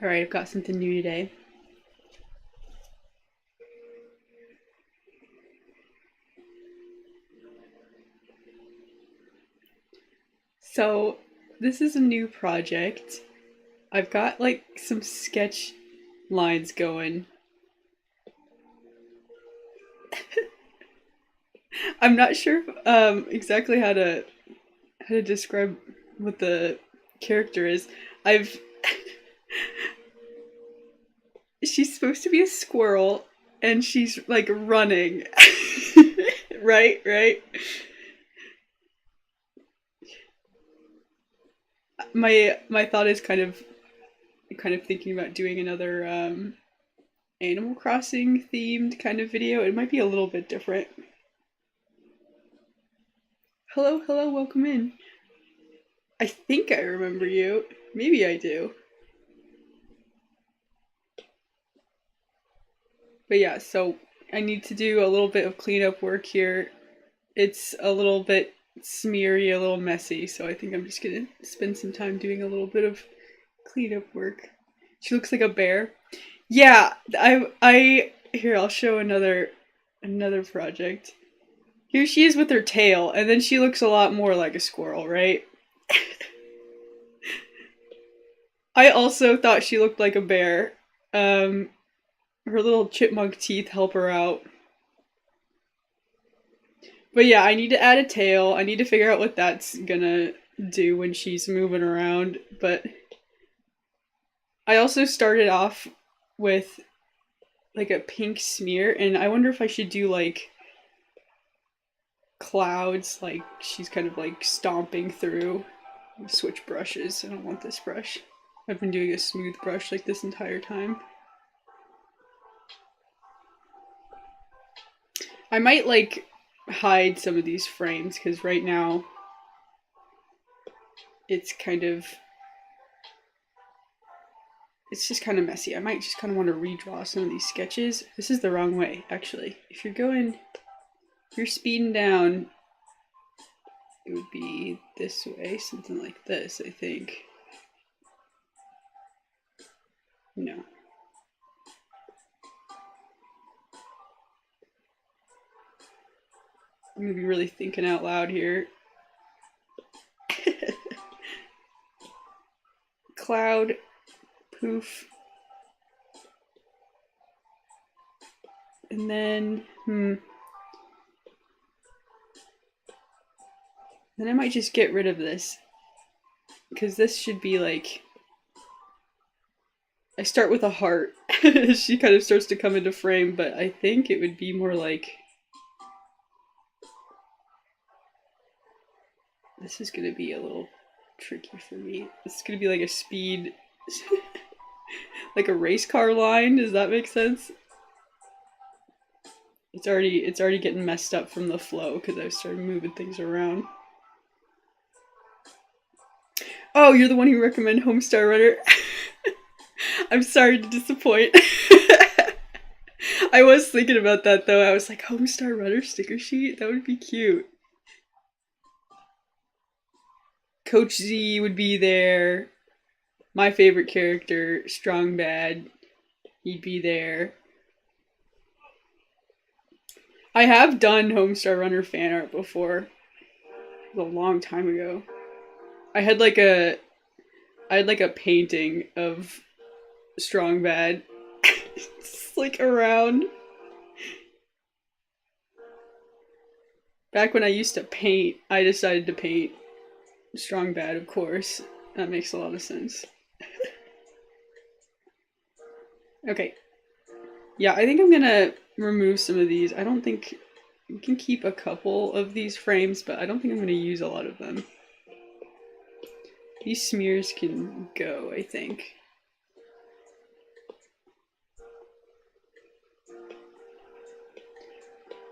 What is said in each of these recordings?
Alright, I've got something new today. So, this is a new project. I've got like some sketch lines going. I'm not sure exactly how to describe what the character is. I've she's supposed to be a squirrel and she's like running. Right? My thought is kind of thinking about doing another Animal Crossing themed kind of video. It might be a little bit different. Hello, welcome in. I think I remember you. Maybe I do. But yeah, so I need to do a little bit of cleanup work here. It's a little bit smeary, a little messy, so I think I'm just gonna spend some time doing a little bit of cleanup work. She looks like a bear. Yeah, I here I'll show another project. Here she is with her tail, and then she looks a lot more like a squirrel, right? I also thought she looked like a bear. Um, Her little chipmunk teeth help her out. But yeah, I need to add a tail. I need to figure out what that's gonna do when she's moving around. But I also started off with like a pink smear, and I wonder if I should do like clouds, like she's kind of like stomping through. Switch brushes. I don't want this brush. I've been doing a smooth brush like this entire time. I might like hide some of these frames because right now it's just kind of messy. I might just kind of want to redraw some of these sketches. This is the wrong way, actually. If you're speeding down, it would be this way, something like this, I think. No. I'm gonna be really thinking out loud here. Cloud, poof. And then, Then I might just get rid of this. Because this should be like... I start with a heart. She kind of starts to come into frame, but I think it would be more like... This is gonna be a little tricky for me. This is gonna be like a speed... like a race car line, does that make sense? It's already getting messed up from the flow because I've started moving things around. Oh, you're the one who recommended Homestar Runner. I'm sorry to disappoint. I was thinking about that though. I was like, Homestar Runner sticker sheet? That would be cute. Coach Z would be there. My favorite character, Strong Bad, he'd be there. I have done Homestar Runner fan art before. It was a long time ago. I had like a painting of Strong Bad. It's like around back when I used to paint, I decided to paint Strong Bad, of course. That makes a lot of sense. Okay. Yeah, I think I'm gonna remove some of these. I don't think we can keep a couple of these frames, but I don't think I'm gonna use a lot of them. These smears can go, I think.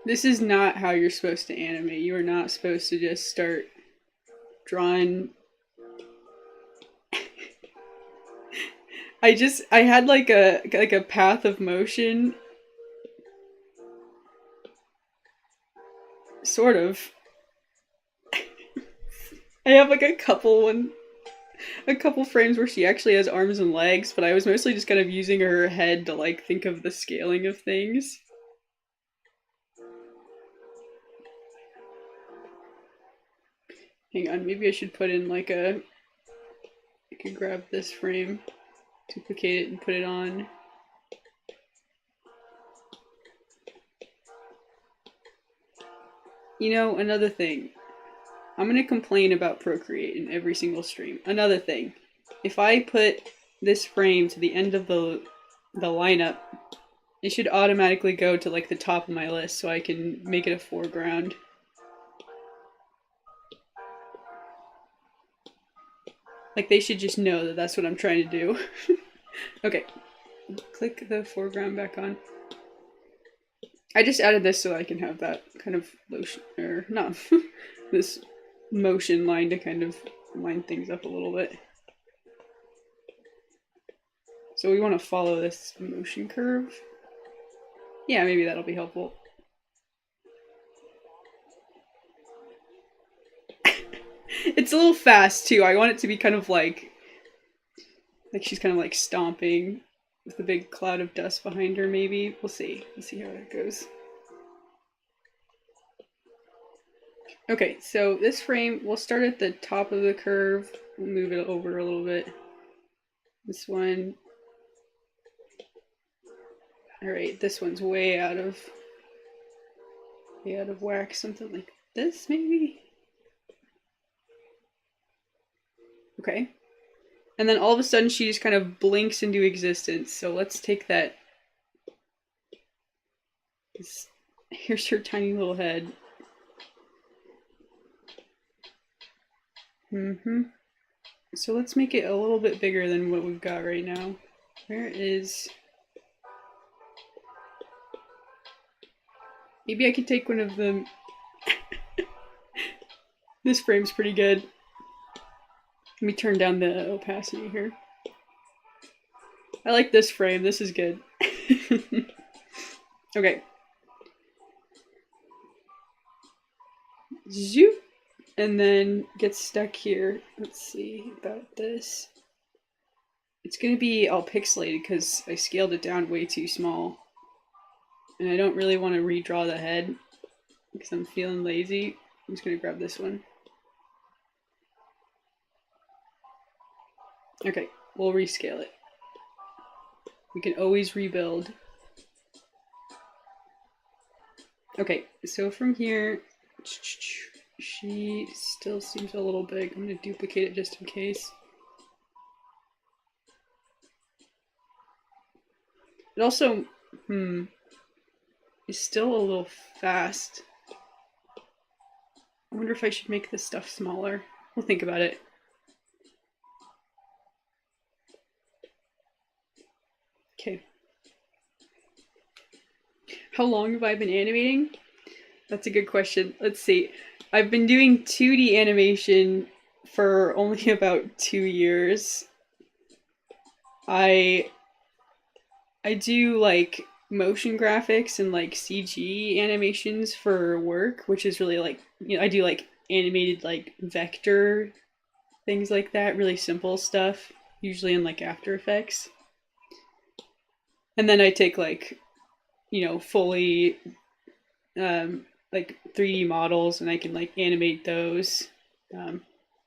This is not how you're supposed to animate. You are not supposed to just start drawing. I had like a path of motion. Sort of. I have like a couple a couple frames where she actually has arms and legs, but I was mostly just kind of using her head to like think of the scaling of things. Hang on, maybe I should put in like I could grab this frame, duplicate it, and put it on. You know, another thing. I'm gonna complain about Procreate in every single stream. Another thing. If I put this frame to the end of the lineup, it should automatically go to like the top of my list so I can make it a foreground. Like they should just know that that's what I'm trying to do. Okay, click the foreground back on. I just added this so I can have that kind of lotion, or not, this motion line to kind of line things up a little bit. So we want to follow this motion curve. Yeah, maybe that'll be helpful. It's a little fast too. I want it to be kind of like she's kind of like stomping with a big cloud of dust behind her, maybe. We'll see. We'll see how that goes. Okay, so this frame, we'll start at the top of the curve. We'll move it over a little bit. This one. Alright, this one's way out of whack. Something like this, maybe? Okay. And then all of a sudden she just kind of blinks into existence. So let's take that. Here's her tiny little head. So let's make it a little bit bigger than what we've got right now. Where is... Maybe I could take one of them. This frame's pretty good. Let me turn down the opacity here. I like this frame. This is good. Okay. Zoop! And then get stuck here. Let's see about this. It's gonna be all pixelated because I scaled it down way too small. And I don't really want to redraw the head because I'm feeling lazy. I'm just gonna grab this one. Okay, we'll rescale it. We can always rebuild. Okay, so from here, she still seems a little big. I'm gonna duplicate it just in case. It also, is still a little fast. I wonder if I should make this stuff smaller. We'll think about it. Okay. How long have I been animating? That's a good question. Let's see. I've been doing 2D animation for only about 2 years. I do like motion graphics and like CG animations for work, which is really like, you know, I do like animated like vector things like that, really simple stuff, usually in like After Effects. And then I take like, you know, fully like 3D models and I can like animate those.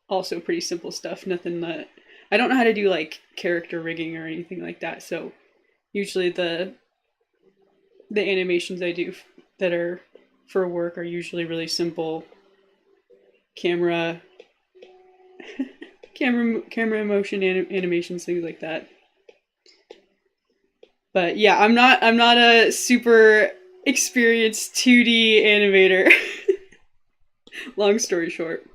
Also pretty simple stuff, nothing that I don't know how to do like character rigging or anything like that. So usually the animations I do that are for work are usually really simple camera motion animations, things like that. But yeah, I'm not a super experienced 2D animator. Long story short.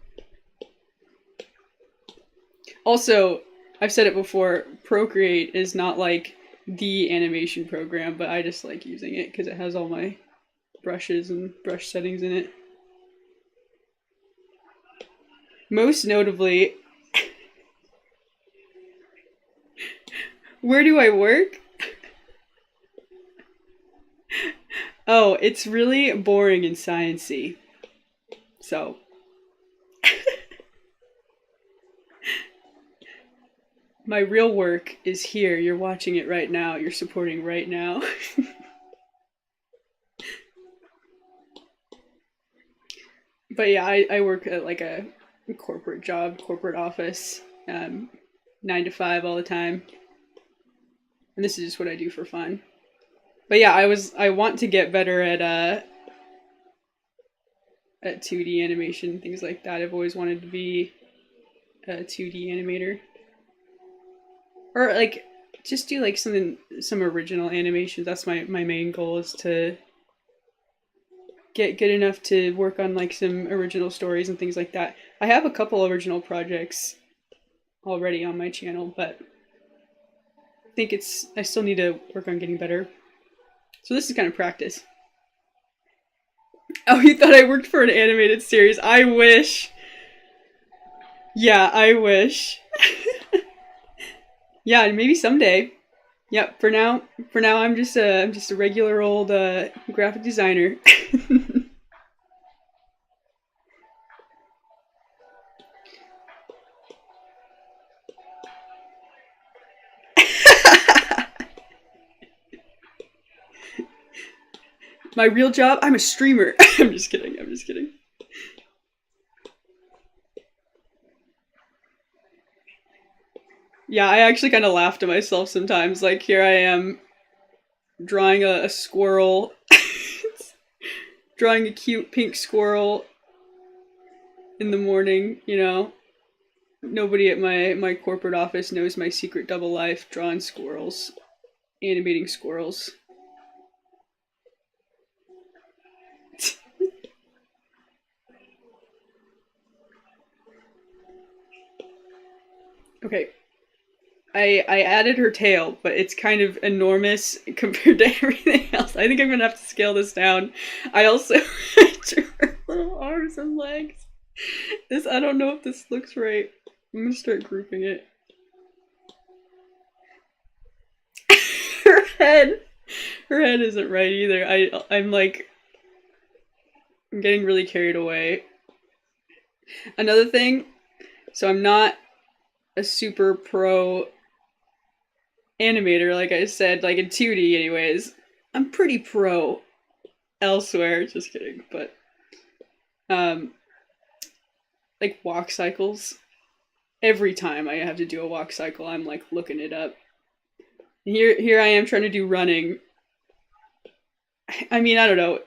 Also, I've said it before, Procreate is not like the animation program, but I just like using it because it has all my brushes and brush settings in it. Most notably, where do I work? Oh, it's really boring and sciencey. So My real work is here. You're watching it right now. You're supporting right now. But yeah, I work at like a corporate job, corporate office, 9 to 5 all the time. And this is just what I do for fun. But yeah, I want to get better at 2D animation, things like that. I've always wanted to be a 2D animator. Or like just do like some original animations. That's my main goal, is to get good enough to work on like some original stories and things like that. I have a couple original projects already on my channel, but I think I still need to work on getting better. So this is kind of practice. Oh, you thought I worked for an animated series? I wish. Yeah, I wish. Yeah, maybe someday. Yep. For now, I'm just a regular old graphic designer. My real job? I'm a streamer. I'm just kidding. I'm just kidding. Yeah, I actually kind of laugh to myself sometimes. Like, here I am drawing a squirrel, drawing a cute pink squirrel in the morning, you know. Nobody at my corporate office knows my secret double life, drawing squirrels, animating squirrels. Okay. I added her tail, but it's kind of enormous compared to everything else. I think I'm gonna have to scale this down. I also drew her little arms and legs. I don't know if this looks right. I'm gonna start grouping it. her head isn't right either. I'm getting really carried away. Another thing, so I'm not a super pro animator, like I said, like in 2D anyways. I'm pretty pro elsewhere, just kidding, but like walk cycles. Every time I have to do a walk cycle, I'm like looking it up. Here I am trying to do running. I mean, I don't know.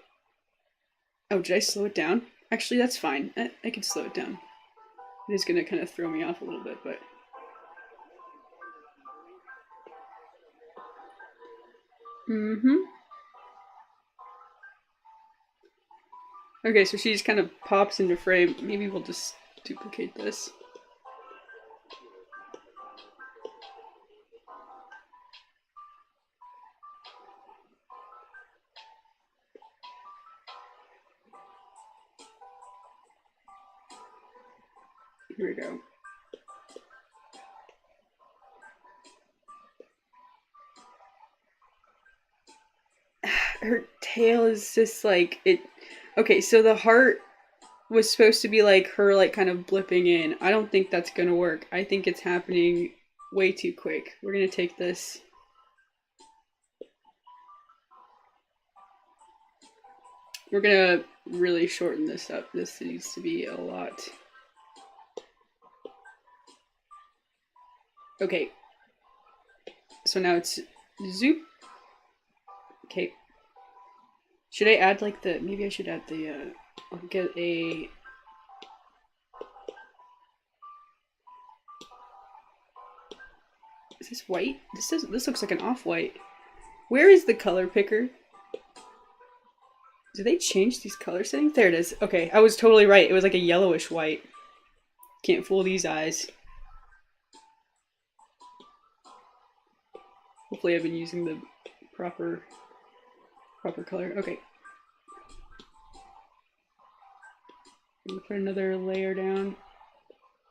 Oh, did I slow it down? Actually, that's fine. I can slow it down. It is gonna kind of throw me off a little bit, but okay, so she just kind of pops into frame. Maybe we'll just duplicate this. Here we go. Her tail is just like it. Okay, so the heart was supposed to be like her, like kind of blipping in. I don't think that's gonna work. I think it's happening way too quick. We're gonna take this. We're gonna really shorten this up. This needs to be a lot. Okay. So now it's zoop. Okay. Should I add like maybe I should add I'll get a, is this white? This looks like an off-white. Where is the color picker? Do they change these color settings? There it is. Okay, I was totally right. It was like a yellowish white. Can't fool these eyes. Hopefully I've been using the proper color. Okay. I'm gonna put another layer down.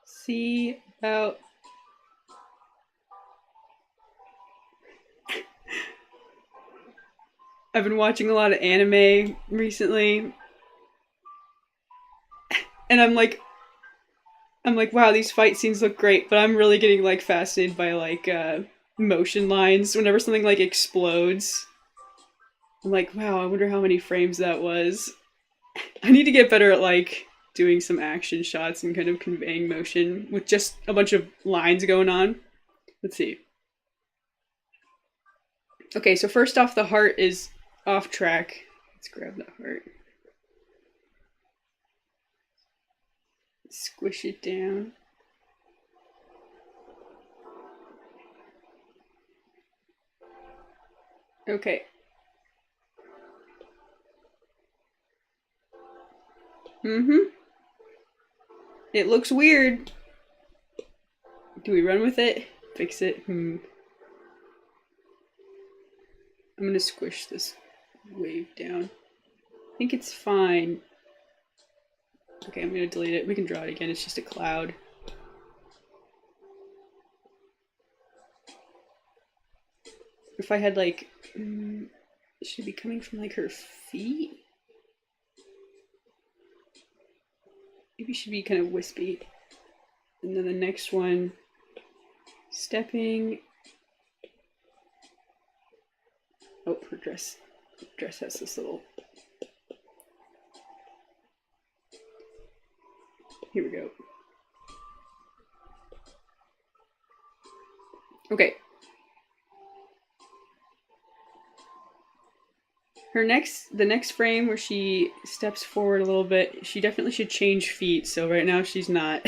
See about I've been watching a lot of anime recently. And I'm like I'm like, wow, these fight scenes look great, but I'm really getting like fascinated by like motion lines whenever something like explodes. I'm like, wow, I wonder how many frames that was. I need to get better at like doing some action shots and kind of conveying motion with just a bunch of lines going on. Let's see. Okay, so first off, the heart is off track. Let's grab that heart. Squish it down. Okay. Mm-hmm. It looks weird. Do we run with it? Fix it? I'm gonna squish this wave down. I think it's fine. Okay, I'm gonna delete it. We can draw it again. It's just a cloud. If I had like, should it be coming from like her feet? Maybe it should be kind of wispy. And then the next one, stepping. Oh, her dress. Her dress has this little. Here we go. Okay. The next frame where she steps forward a little bit, she definitely should change feet. So right now she's not.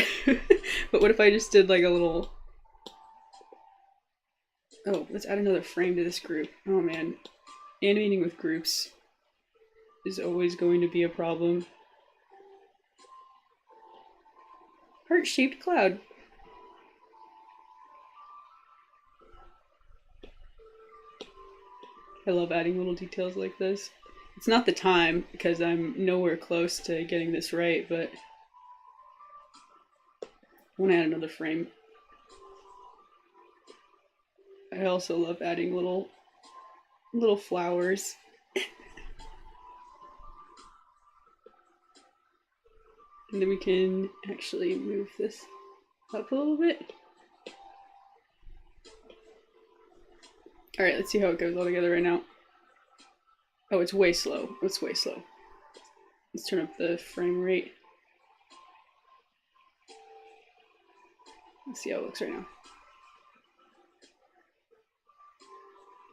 But what if I just did like a little. Oh, let's add another frame to this group. Oh man. Animating with groups is always going to be a problem. Heart-shaped cloud. I love adding little details like this. It's not the time, because I'm nowhere close to getting this right, but I want to add another frame. I also love adding little flowers. And then we can actually move this up a little bit. Alright, let's see how it goes all together right now. Oh, it's way slow. It's way slow. Let's turn up the frame rate. Let's see how it looks right now.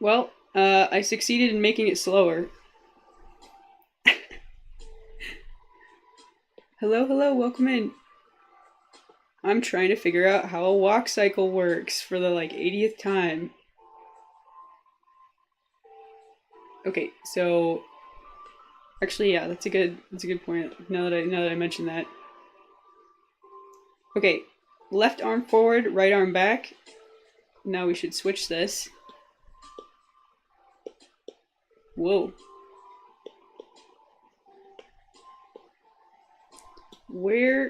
Well, I succeeded in making it slower. Hello, hello, welcome in. I'm trying to figure out how a walk cycle works for the like 80th time. Okay, so actually, yeah, that's a good point. Now that I mentioned that. Okay, left arm forward, right arm back. Now we should switch this. Whoa. Where?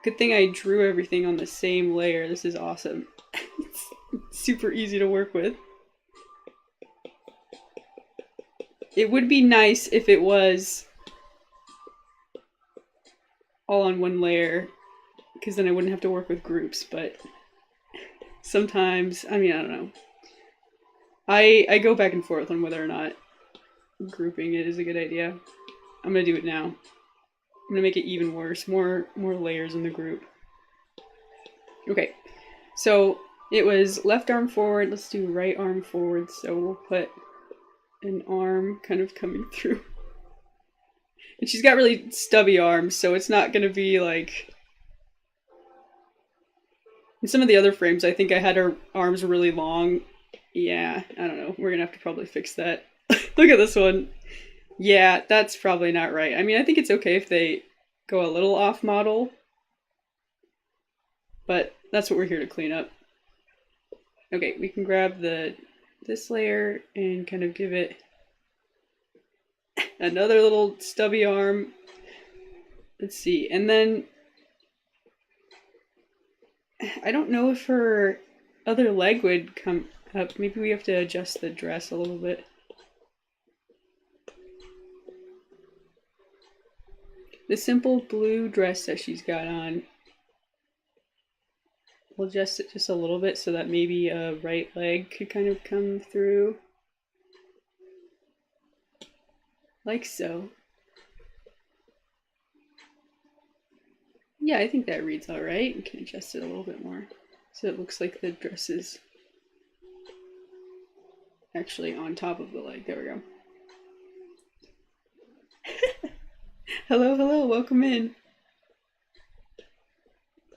Good thing I drew everything on the same layer. This is awesome. It's super easy to work with. It would be nice if it was all on one layer, because then I wouldn't have to work with groups, but sometimes, I mean, I don't know. I go back and forth on whether or not grouping it is a good idea. I'm gonna do it now. I'm gonna make it even worse. More layers in the group. Okay, so it was left arm forward. Let's do right arm forward. So we'll put an arm kind of coming through. And she's got really stubby arms, so it's not gonna be like... In some of the other frames, I think I had her arms really long. Yeah, I don't know. We're gonna have to probably fix that. Look at this one. Yeah, that's probably not right. I mean, I think it's okay if they go a little off model, but that's what we're here to clean up. Okay, we can grab this layer and kind of give it another little stubby arm. Let's see, and then I don't know if her other leg would come up. Maybe we have to adjust the dress a little bit. the simple blue dress that she's got on. We'll adjust it just a little bit so that maybe a right leg could kind of come through. Like so. Yeah, I think that reads all right. We can adjust it a little bit more so it looks like the dress is actually on top of the leg. There we go. Hello, hello, welcome in.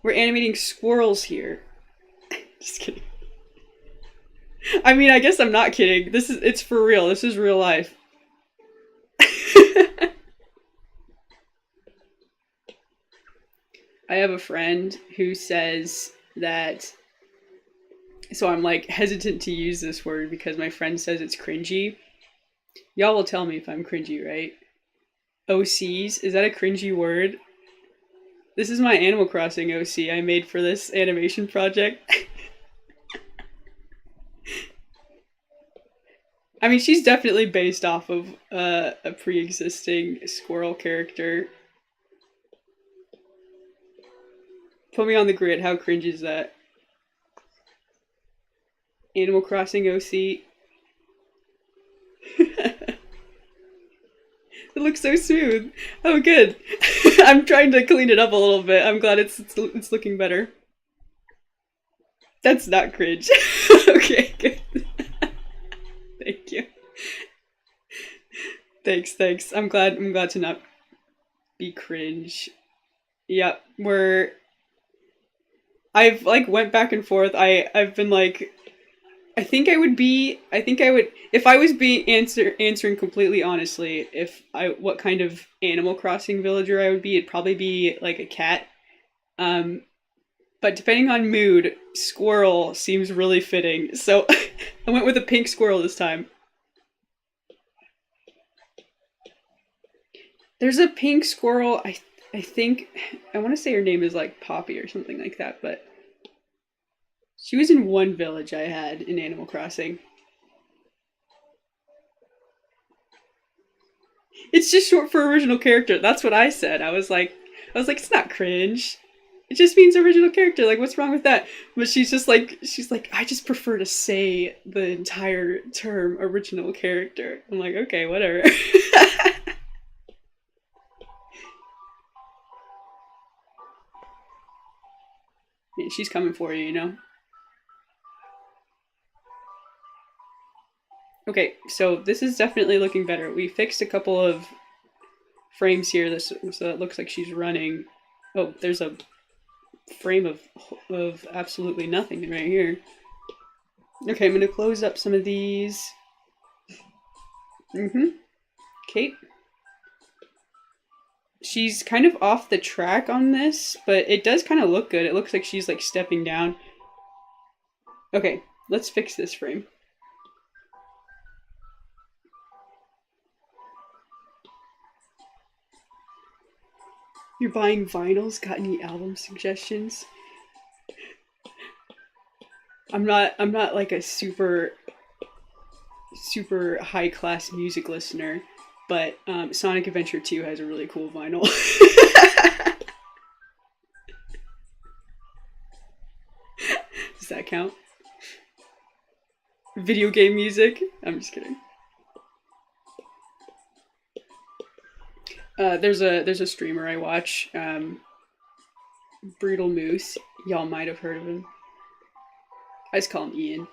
We're animating squirrels here. Just kidding. I mean, I guess I'm not kidding. It's for real. This is real life. I have a friend who says that, so I'm like hesitant to use this word because my friend says it's cringy. Y'all will tell me if I'm cringy, right? OCs, is that a cringy word? This is my Animal Crossing OC I made for this animation project. I mean, she's definitely based off of a pre-existing squirrel character. Put me on the grid, how cringe is that? Animal Crossing OC. It looks so smooth. Oh, good. I'm trying to clean it up a little bit. I'm glad it's looking better. That's not cringe. Okay, good. Thank you. Thanks. I'm glad to not be cringe. Yeah, I've like went back and forth. I've been like, I think I would, if I was being answering completely honestly, what kind of Animal Crossing villager I would be, it'd probably be like a cat. But depending on mood, squirrel seems really fitting. So I went with a pink squirrel this time. There's a pink squirrel, I think, I want to say her name is like Poppy or something like that, but she was in one village I had in Animal Crossing. It's just short for original character. That's what I said. I was like, it's not cringe. It just means original character. Like, what's wrong with that? But she's like, I just prefer to say the entire term original character. I'm like, okay, whatever. Yeah, she's coming for you, you know? Okay, so this is definitely looking better. We fixed a couple of frames here so it looks like she's running. Oh, there's a frame of absolutely nothing right here. Okay, I'm gonna close up some of these. Okay. She's kind of off the track on this, but it does kind of look good. It looks like she's like stepping down. Okay, let's fix this frame. You're buying vinyls? Got any album suggestions? I'm not like a super high class music listener, but Sonic Adventure 2 has a really cool vinyl. Does that count? Video game music? I'm just kidding. There's a streamer I watch, Brutal Moose. Y'all might have heard of him. I just call him Ian.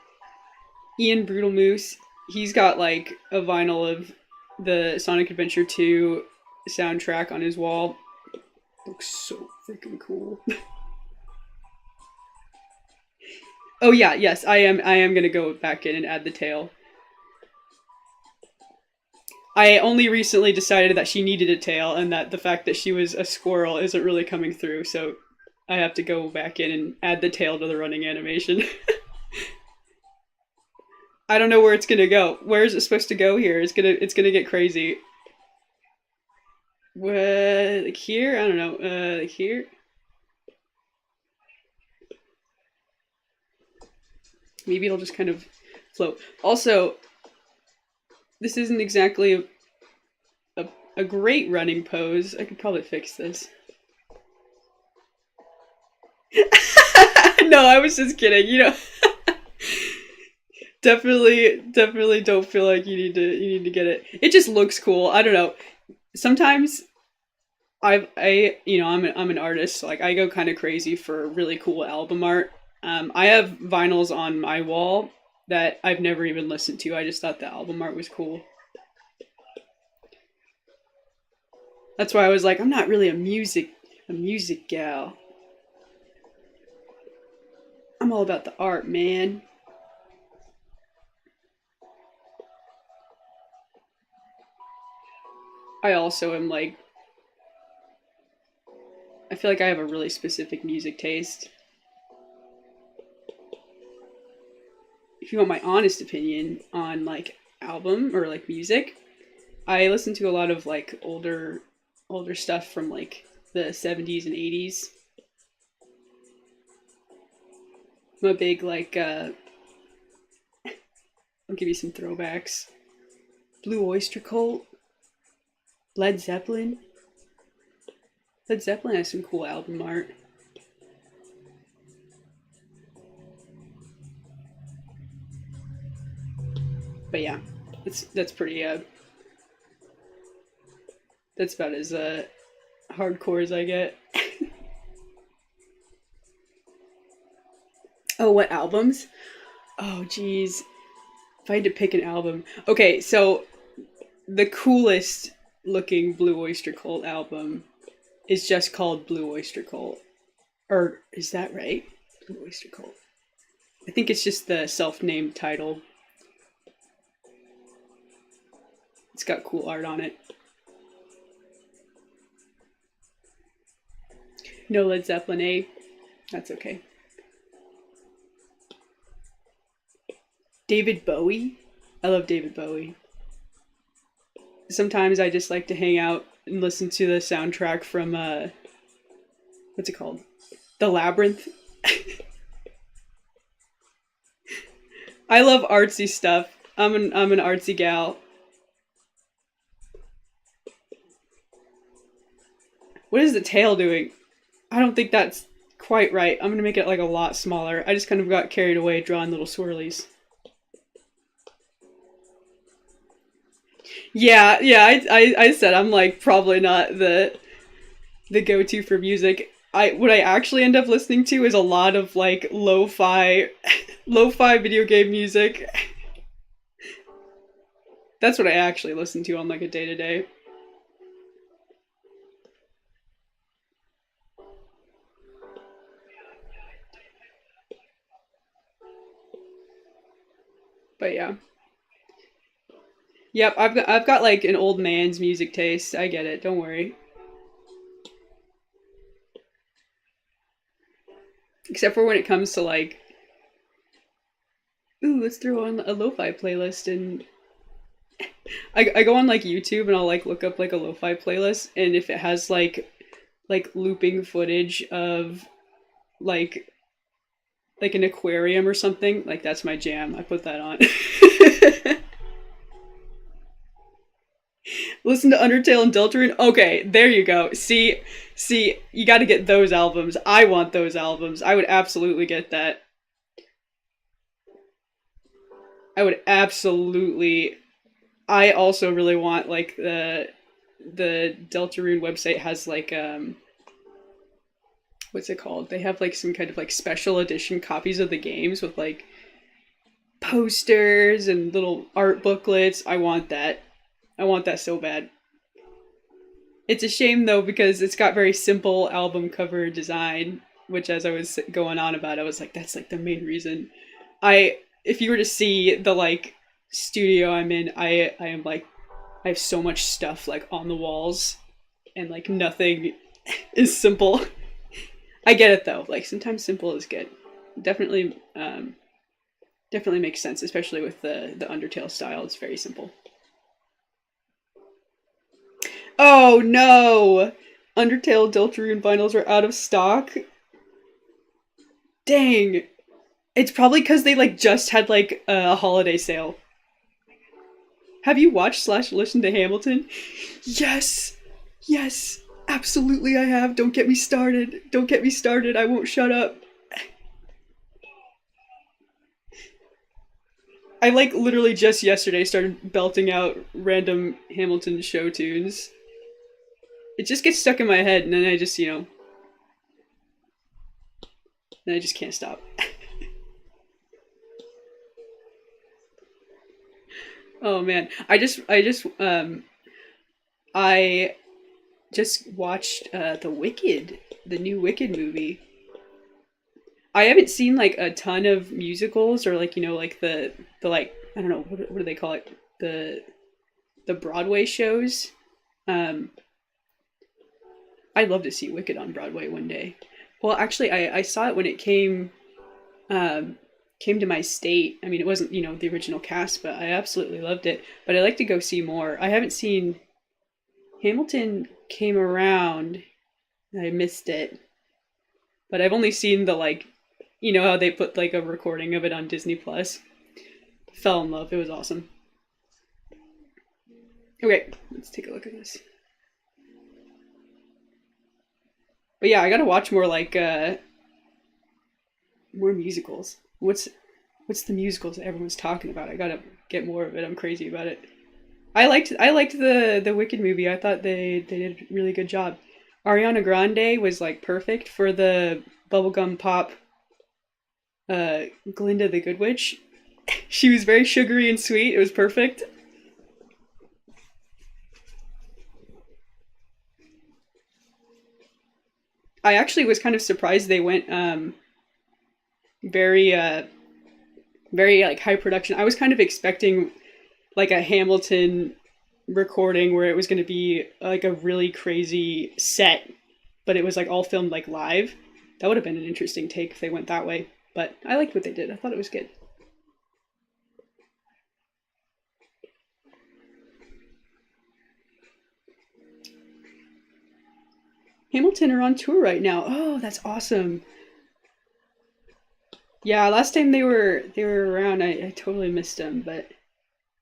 Ian Brutal Moose. He's got like a vinyl of the Sonic Adventure 2 soundtrack on his wall. Looks so freaking cool. Oh yeah, yes, I am gonna go back in and add the tail. I only recently decided that she needed a tail and that the fact that she was a squirrel isn't really coming through, so I have to go back in and add the tail to the running animation. I don't know where it's gonna go. Where is it supposed to go here? It's gonna get crazy. What, like here? I don't know. Like here? Maybe it'll just kind of float. Also, this isn't exactly a a great running pose. I could probably fix this. No, I was just kidding. You know, definitely don't feel like you need to get it. It just looks cool. I don't know. Sometimes you know, I'm an artist, so like I go kind of crazy for really cool album art. I have vinyls on my wall that I've never even listened to. I just thought the album art was cool. That's why I was like, I'm not really a music gal. I'm all about the art, man. I also am like, I feel like I have a really specific music taste. If you want my honest opinion on like album or like music, I listen to a lot of like older stuff from like the 70s and 80s. I'm a big like I'll give you some throwbacks. Blue Oyster Cult, Led Zeppelin. Led Zeppelin has some cool album art. But yeah, that's pretty that's about as hardcore as I get. Oh, what albums? Oh, geez. If I had to pick an album. Okay, so the coolest looking Blue Oyster Cult album is just called Blue Oyster Cult. Or is that right? Blue Oyster Cult. I think it's just the self-named title. It's got cool art on it. No Led Zeppelin, eh? That's okay. David Bowie? I love David Bowie. Sometimes I just like to hang out and listen to the soundtrack from what's it called? The Labyrinth. I love artsy stuff. I'm an artsy gal. What is the tail doing? I don't think that's quite right. I'm gonna make it like a lot smaller. I just kind of got carried away drawing little swirlies. Yeah, yeah. I said I'm like probably not the go-to for music. What I actually end up listening to is a lot of like lo-fi lo-fi video game music. That's what I actually listen to on like a day-to-day. But yeah. Yep, I've got like an old man's music taste. I get it. Don't worry. Except for when it comes to like, ooh, let's throw on a lo-fi playlist and I go on like YouTube and I'll like look up like a lo-fi playlist and if it has like looping footage of like like an aquarium or something, like that's my jam. I put that on. Listen to Undertale and Deltarune. Okay, there you go. See, you got to get those albums. I want those albums. I would absolutely get that. I would absolutely. I also really want like the Deltarune website has like what's it called? They have like some kind of like special edition copies of the games with like posters and little art booklets. I want that. I want that so bad. It's a shame though because it's got very simple album cover design, which as I was going on about, I was like, that's like the main reason. I if you were to see the like studio I'm in, I am like I have so much stuff like on the walls and like nothing is simple. I get it though. Like sometimes simple is good. Definitely definitely makes sense, especially with the Undertale style. It's very simple. Oh no! Undertale Deltarune vinyls are out of stock. Dang. It's probably because they like just had like a holiday sale. Have you watched slash listened to Hamilton? Yes! Yes! Absolutely I have. Don't get me started. Don't get me started. I won't shut up. I like literally just yesterday started belting out random Hamilton show tunes. It just gets stuck in my head and then I just, then I just can't stop. Oh man. I just watched the Wicked, the new Wicked movie. I haven't seen like a ton of musicals or like like the like I don't know what do they call it, the Broadway shows. Um, I'd love to see Wicked on Broadway one day. Well, actually, I saw it when it um, came to my state. I mean, it wasn't the original cast, but I absolutely loved it. But I'd like to go see more. I haven't seen Hamilton came around. I missed it, but I've only seen the like how they put like a recording of it on Disney Plus. Fell in love. It was awesome. Okay, let's take a look at this. But yeah, I gotta watch more like more musicals. What's the musicals that everyone's talking about? I gotta get more of it. I'm crazy about it. I liked the Wicked movie. I thought they did a really good job. Ariana Grande was like perfect for the bubblegum pop Glinda the Good Witch. She was very sugary and sweet. It was perfect. I actually was kind of surprised they went very very like high production. I was kind of expecting like a Hamilton recording where it was going to be like a really crazy set, but it was like all filmed like live. That would have been an interesting take if they went that way. But I liked what they did. I thought it was good. Hamilton are on tour right now. Oh, that's awesome. Yeah, last time they were around, I totally missed them, but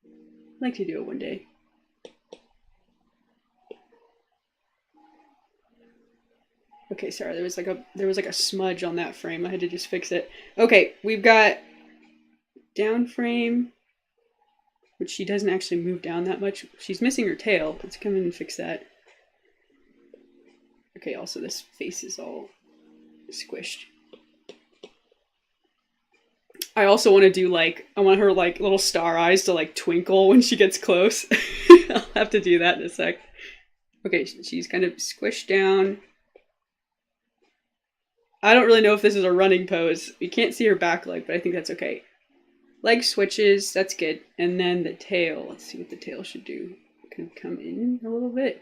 I'd like to do it one day. Okay, sorry, there was like a smudge on that frame. I had to just fix it. Okay, we've got down frame, which she doesn't actually move down that much. She's missing her tail. Let's come in and fix that. Okay, also this face is all squished. I also want to do like I want her like little star eyes to like twinkle when she gets close. I'll have to do that in a sec. Okay, she's kind of squished down. I don't really know if this is a running pose. You can't see her back leg, but I think that's okay. Leg switches, that's good. And then the tail. Let's see what the tail should do. Can come in a little bit.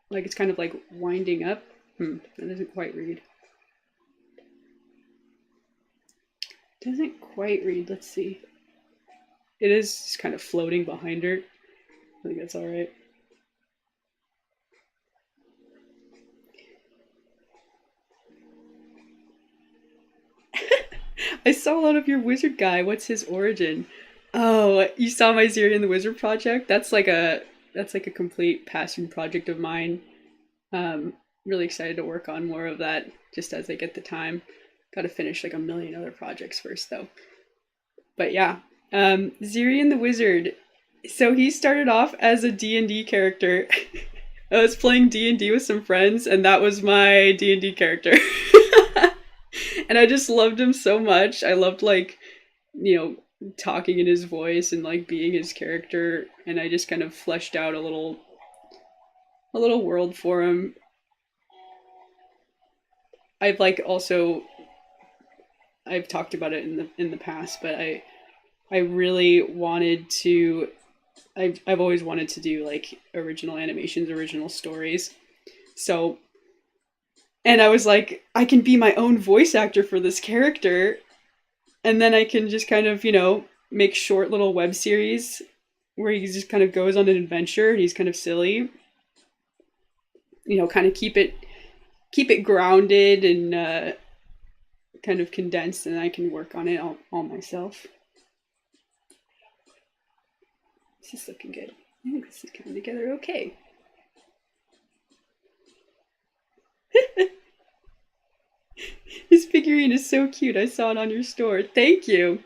Like it's kind of like winding up. That doesn't quite read. Doesn't quite read. Let's see. It is just kind of floating behind her. I think that's all right. I saw a lot of your wizard guy. What's his origin? Oh, you saw my Ziri and the Wizard project? That's like a complete passion project of mine. Really excited to work on more of that just as I get the time. Got to finish like a million other projects first though. But yeah, Ziri and the Wizard. So he started off as a D&D character. I was playing D&D with some friends and that was my D&D character. And I just loved him so much. I loved like, talking in his voice and like being his character and I just kind of fleshed out a little world for him. I've like also I've talked about it in the past, but I really wanted to I've always wanted to do like original animations, original stories. So and I was like, I can be my own voice actor for this character and then I can just kind of, make short little web series where he just kind of goes on an adventure and he's kind of silly. Kind of keep it grounded and kind of condensed and I can work on it all myself. This is looking good. I think this is coming together okay. This figurine is so cute. I saw it on your store. Thank you.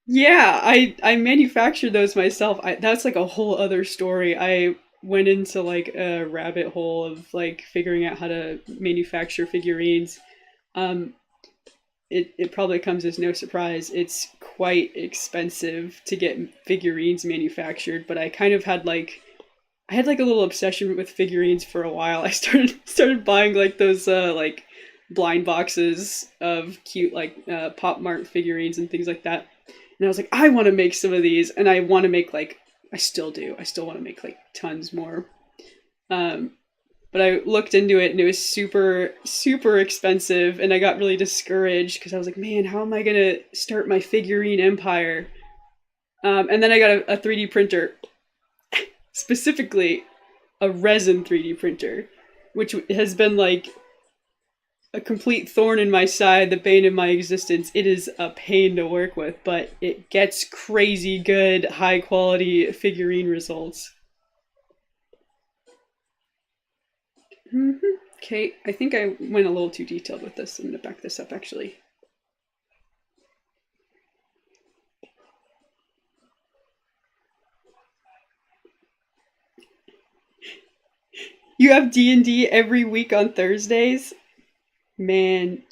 Yeah, I manufactured those myself. That's like a whole other story. I went into like a rabbit hole of like figuring out how to manufacture figurines. Um, it probably comes as no surprise. It's quite expensive to get figurines manufactured, but I kind of had like I had like a little obsession with figurines for a while. I started buying like those like blind boxes of cute like Pop Mart figurines and things like that. And I was like, I want to make some of these, and I want to make like I still do. I still want to make like tons more. Um, but I looked into it and it was super expensive, and I got really discouraged because I was like, man, how am I gonna start my figurine empire? And then I got a 3D printer, specifically a resin 3D printer, which has been like a complete thorn in my side, the bane of my existence. It is a pain to work with, but it gets crazy good, high quality figurine results. Okay, I think I went a little too detailed with this. I'm gonna back this up actually. You have D&D every week on Thursdays? Man,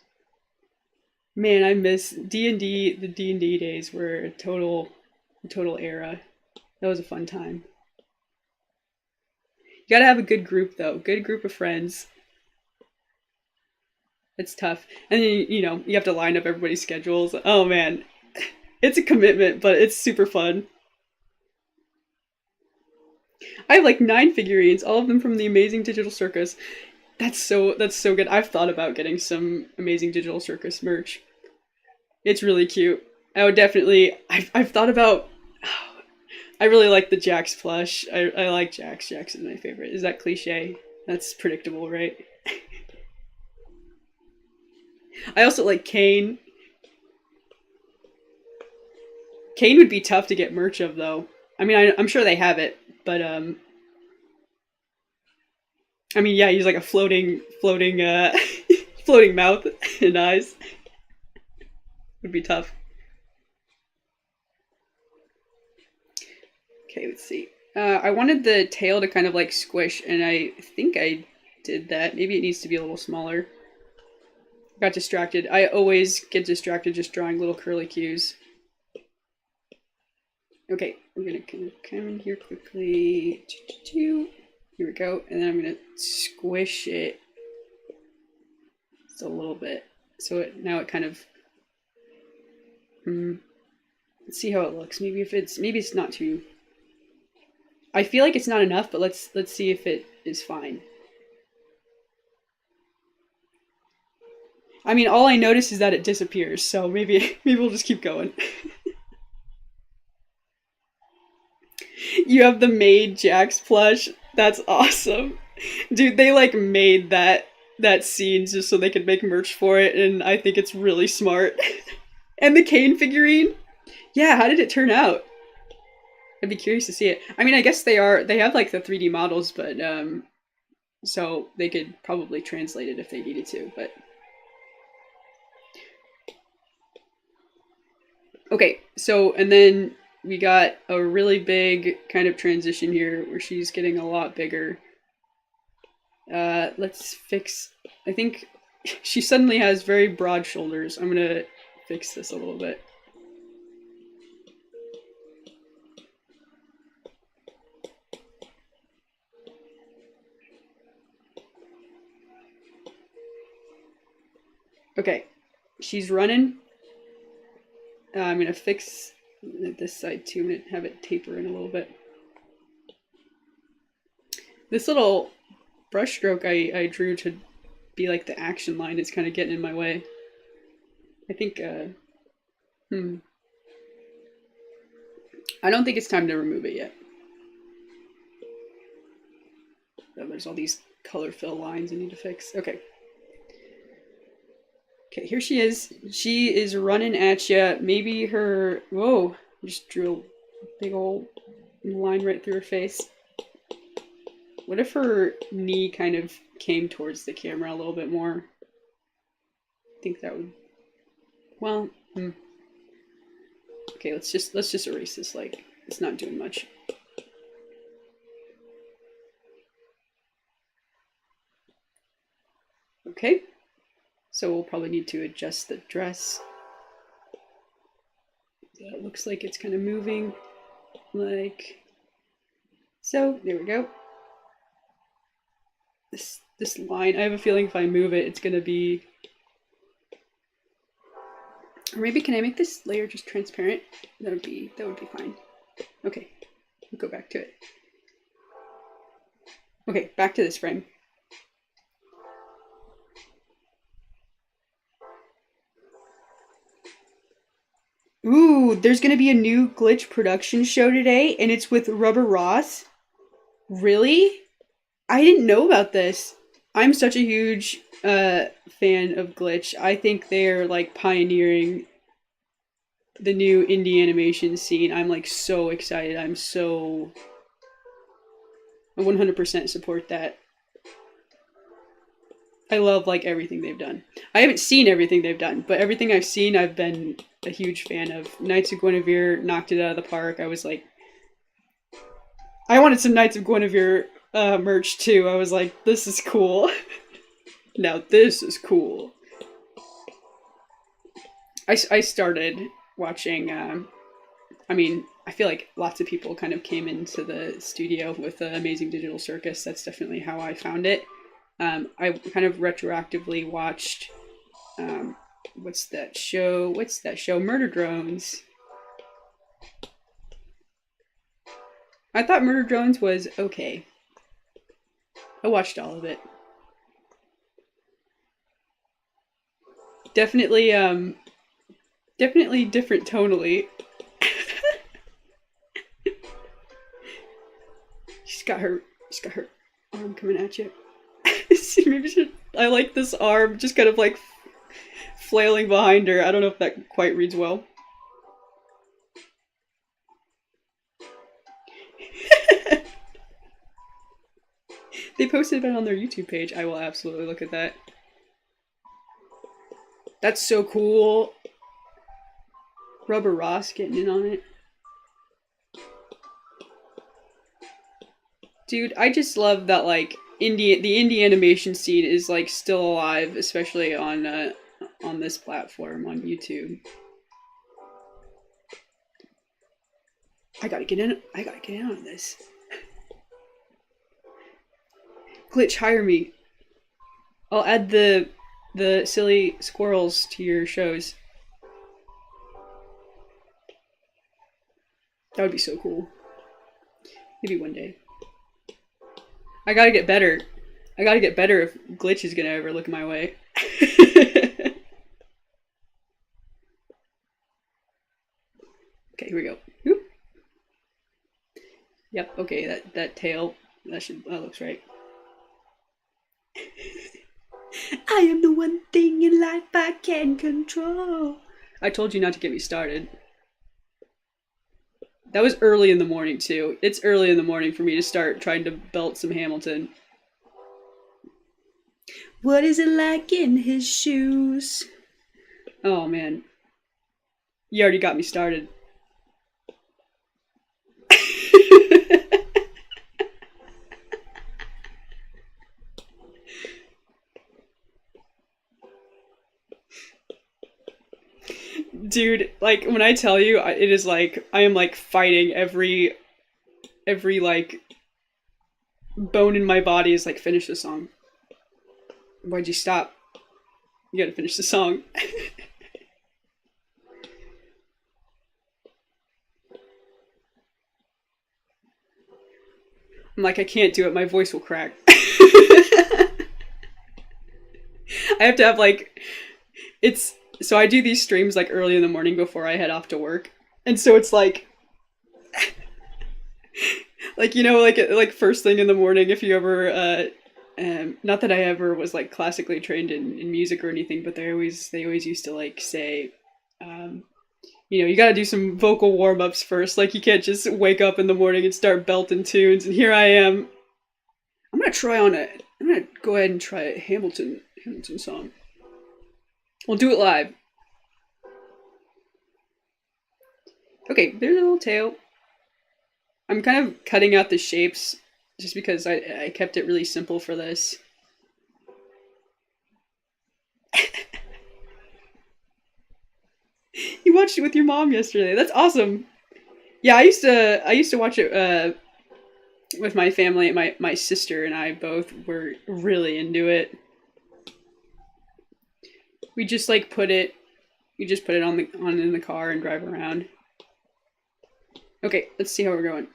man, I miss D&D. The D&D days were a total era. That was a fun time. You gotta have a good group though, good group of friends. It's tough. And then, you know, you have to line up everybody's schedules. Oh man, it's a commitment, but it's super fun. I have like 9 figurines, all of them from the Amazing Digital Circus. That's so good. I've thought about getting some Amazing Digital Circus merch. It's really cute. I would definitely. I've thought about. I really like the Jax plush. I like Jax. Jax is my favorite. Is that cliche? That's predictable, right? I also like Kane. Kane would be tough to get merch of, though. I mean, I'm sure they have it, but I mean, yeah, he's like a floating, floating mouth and eyes. Would be tough. Okay, let's see. I wanted the tail to kind of like squish, and I think I did that. Maybe it needs to be a little smaller. Got distracted. I always get distracted just drawing little curly cues. Okay, I'm gonna kind of come in here quickly. Here we go, and then I'm gonna squish it just a little bit. So now it kind of. Let's see how it looks. Maybe it's not too. I feel like it's not enough, but let's see if it is fine. I mean, all I notice is that it disappears, so maybe we'll just keep going. You have the made Jax plush. That's awesome. Dude, they like made that scene just so they could make merch for it, and I think it's really smart. And the Kane figurine? Yeah, how did it turn out? I'd be curious to see it. I mean, I guess they have like the 3D models, but so they could probably translate it if they needed to, but okay, so and then we got a really big kind of transition here where she's getting a lot bigger. Let's fix. I think she suddenly has very broad shoulders. I'm gonna fix this a little bit. Okay, she's running. I'm gonna fix this side too. I'm gonna have it taper in a little bit. This little brush stroke I drew to be like the action line is kind of getting in my way. I think, I don't think it's time to remove it yet. Oh, there's all these color fill lines I need to fix. Okay. Okay, here she is. She is running at you. Maybe her. Whoa! I just drew a big old line right through her face. What if her knee kind of came towards the camera a little bit more? I think that would, well, okay, let's just erase this, like, it's not doing much. Okay, so we'll probably need to adjust the dress. It looks like it's kind of moving, like so. There we go. This line, I have a feeling if I move it, it's gonna be, or maybe can I make this layer just transparent? That would be fine. Okay, we'll go back to it. Okay, back to this frame. Ooh, there's gonna be a new Glitch production show today, and it's with Rubber Ross. Really? I didn't know about this. I'm such a huge fan of Glitch. I think they're like pioneering the new indie animation scene. I'm like so excited. I 100% support that. I love like everything they've done. I haven't seen everything they've done, but everything I've seen, I've been a huge fan of. Knights of Guinevere knocked it out of the park. I was like, I wanted some Knights of Guinevere merch too. I was like, this is cool. Now this is cool. I started watching, I mean, I feel like lots of people kind of came into the studio with the Amazing Digital Circus. That's definitely how I found it. I kind of retroactively watched, what's that show? Murder Drones. I thought Murder Drones was okay. I watched all of it. Definitely different tonally. She's got her arm coming at you. Maybe I like this arm just kind of like flailing behind her. I don't know if that quite reads well. They posted it on their YouTube page. I will absolutely look at that. That's so cool. Rubber Ross getting in on it. Dude, I just love that like the indie animation scene is like still alive, especially on this platform on YouTube. I gotta get in on this. Glitch, hire me. I'll add the silly squirrels to your shows. That would be so cool. Maybe one day. I gotta get better. If Glitch is gonna ever look my way. Okay, here we go. Whoop. Yep, okay, that tail, that looks right. I am the one thing in life I can control. I told you not to get me started. That was early in the morning too. It's early in the morning for me to start trying to belt some Hamilton. What is it like in his shoes? Oh man. You already got me started. Dude, like when I tell you, it is like I am like fighting every like bone in my body is like, finish the song. Why'd you stop? You gotta finish the song. I'm like, I can't do it, my voice will crack. I have to have like, so I do these streams like early in the morning before I head off to work. And so it's like, like, you know, like first thing in the morning, if you ever, not that I ever was like classically trained in music or anything, but they always used to like say, You know, you gotta do some vocal warm-ups first. Like, you can't just wake up in the morning and start belting tunes, and here I am. I'm gonna go ahead and try a Hamilton song. We'll do it live. Okay, there's a little tail. I'm kind of cutting out the shapes just because I kept it really simple for this. You watched it with your mom yesterday. That's awesome. Yeah, I used to watch it with my family. My sister and I both were really into it. We just like put it we just put it on in the car and drive around. Okay, let's see how we're going.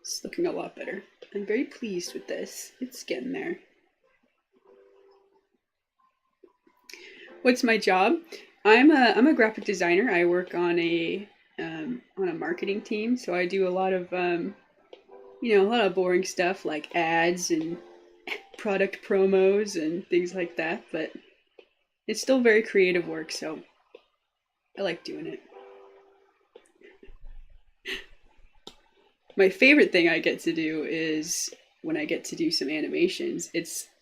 It's looking a lot better. I'm very pleased with this. It's getting there. What's my job? I'm a graphic designer. I work on a marketing team, so I do a lot of you know, a lot of boring stuff like ads and product promos and things like that. But it's still very creative work, so I like doing it. My favorite thing I get to do is when I get to do some animations.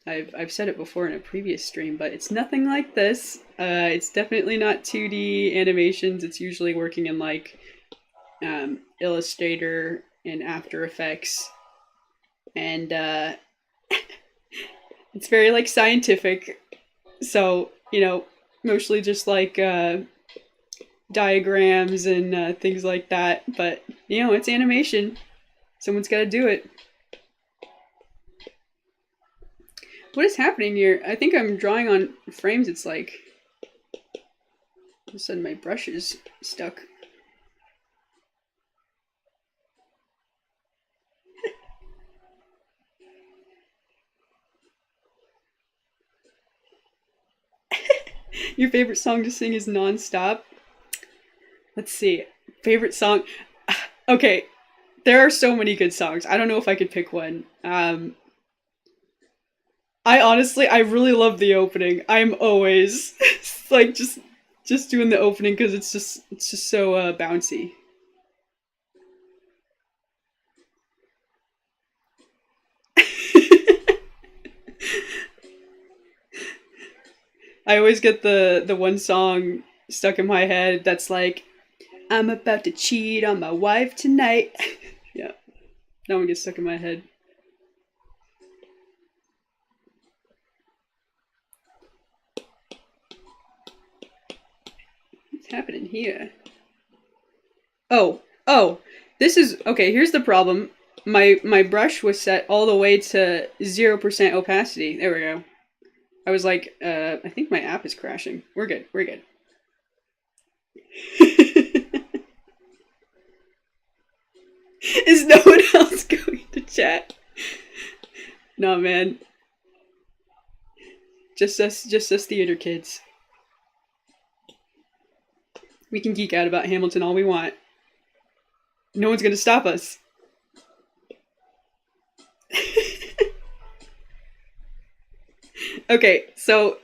I've said it before in a previous stream, but it's nothing like this. It's definitely not 2D animations. It's usually working in like Illustrator and After Effects, and it's very like scientific. So you know, mostly just like diagrams and things like that. But you know, it's animation. Someone's got to do it. What is happening here? I think I'm drawing on frames. It's like all of a sudden my brush is stuck. Your favorite song to sing is Non-Stop? Let's see. Favorite song? Okay, there are so many good songs. I don't know if I could pick one. I really love the opening. I'm always like just doing the opening because it's just so bouncy. I always get the one song stuck in my head that's like, I'm about to cheat on my wife tonight. Yeah, that one gets stuck in my head. What's happening here? Oh, this is okay. Here's the problem. My brush was set all the way to 0% opacity. There we go. I was like, I think my app is crashing. We're good. We're good. Is no one else going to chat? No, man. Just us theater kids. We can geek out about Hamilton all we want. No one's gonna stop us. Okay, so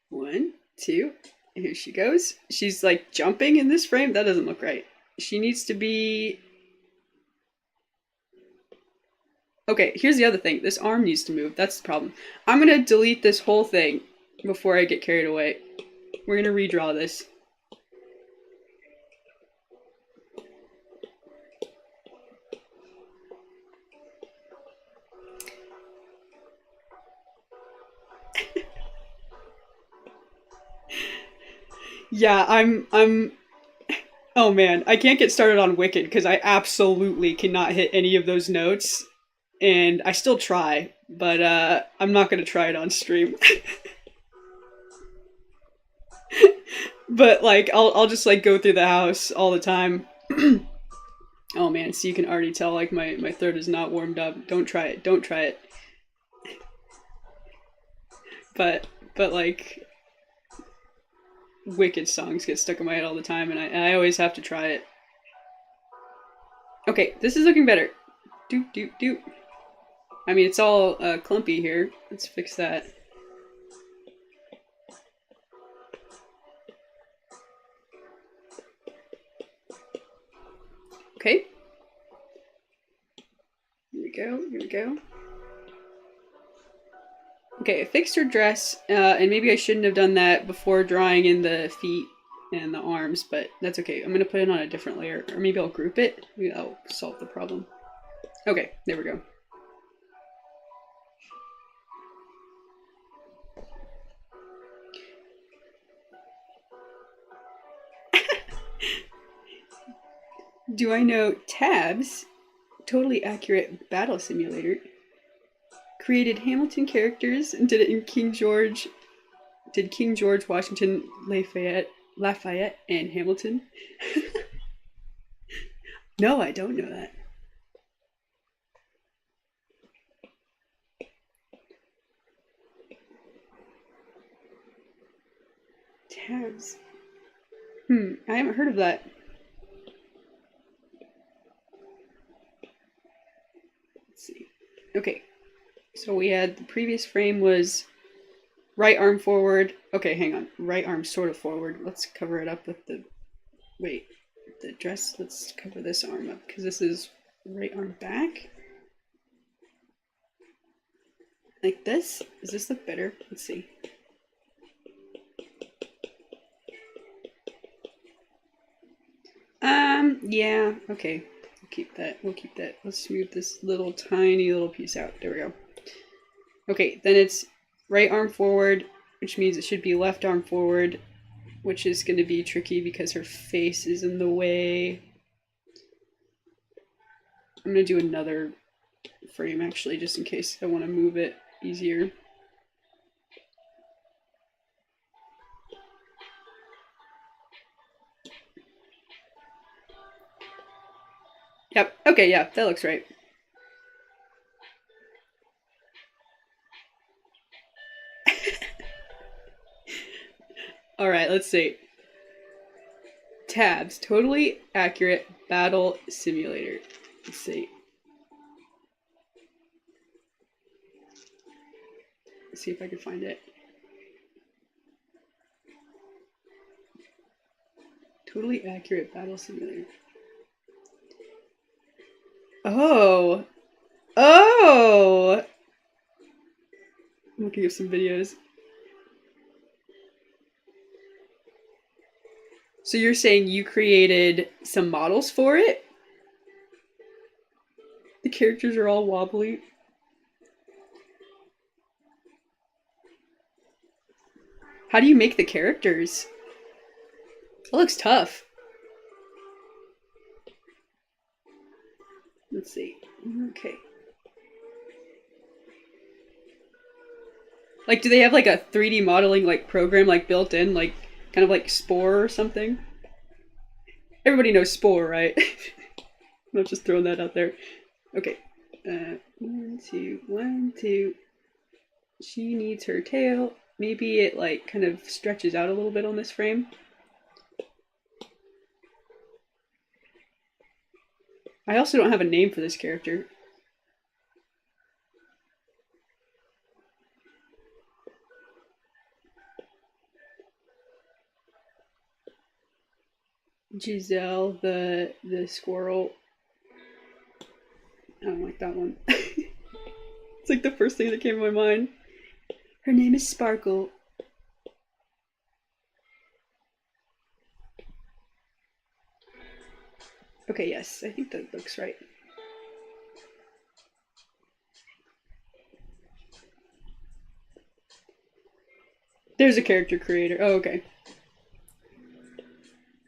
one, two, here she goes. She's like jumping in this frame. That doesn't look right. She needs to be. Okay, here's the other thing. This arm needs to move. That's the problem. I'm gonna delete this whole thing before I get carried away. We're gonna redraw this. Yeah, I'm oh man, I can't get started on Wicked because I absolutely cannot hit any of those notes. And I still try, but I'm not gonna try it on stream. But like I'll just like go through the house all the time. Oh man, so you can already tell like my throat is not warmed up. Don't try it. Don't try it. But like Wicked songs get stuck in my head all the time, and I always have to try it. Okay, this is looking better. Doop doop doop. I mean, it's all clumpy here. Let's fix that. Okay. Here we go, here we go. Okay, I fixed her dress, and maybe I shouldn't have done that before drawing in the feet and the arms, but that's okay. I'm gonna put it on a different layer, or maybe I'll group it. Maybe that'll solve the problem. Okay, there we go. Do I know tabs? Totally accurate battle simulator. Created Hamilton characters and did it in King George. Did King George Washington Lafayette and Hamilton? No, I don't know that. Tabs. I haven't heard of that. Let's see. Okay, so we had the previous frame was right arm forward. Okay, hang on. Right arm sort of forward. Let's cover it up with the, wait, the dress. Let's cover this arm up because this is right arm back. Like this? Does this look better? Let's see. Yeah, okay. We'll keep that. We'll keep that. Let's smooth this little tiny little piece out. There we go. Okay, then it's right arm forward, which means it should be left arm forward, which is going to be tricky because her face is in the way. I'm going to do another frame actually, just in case I want to move it easier. Yep, okay, yeah, that looks right. Alright, let's see. Tabs, totally accurate battle simulator. Let's see. Let's see if I can find it. Totally accurate battle simulator. Oh! Oh! I'm looking at some videos. So you're saying you created some models for it? The characters are all wobbly. How do you make the characters? That looks tough. Let's see. Okay. Like, do they have like a 3D modeling like program like built in, like kind of like Spore or something? Everybody knows Spore, right? I'm just throwing that out there. Okay. 1, 2, 1, 2. She needs her tail. Maybe it like kind of stretches out a little bit on this frame. I also don't have a name for this character. Giselle, the squirrel. I don't like that one. It's like the first thing that came to my mind. Her name is Sparkle. Okay, yes, I think that looks right. There's a character creator. Oh, okay.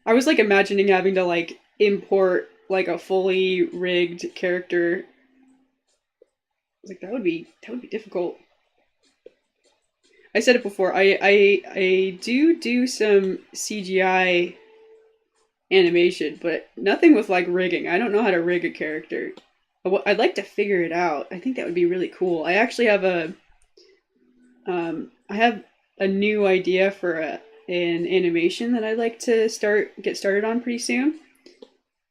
I was like imagining having to like import like a fully rigged character. I was like, that would be difficult. I said it before. I do some CGI animation, but nothing with like rigging. I don't know how to rig a character. I'd like to figure it out. I think that would be really cool. I actually have I have a new idea for an animation that I'd like to get started on pretty soon.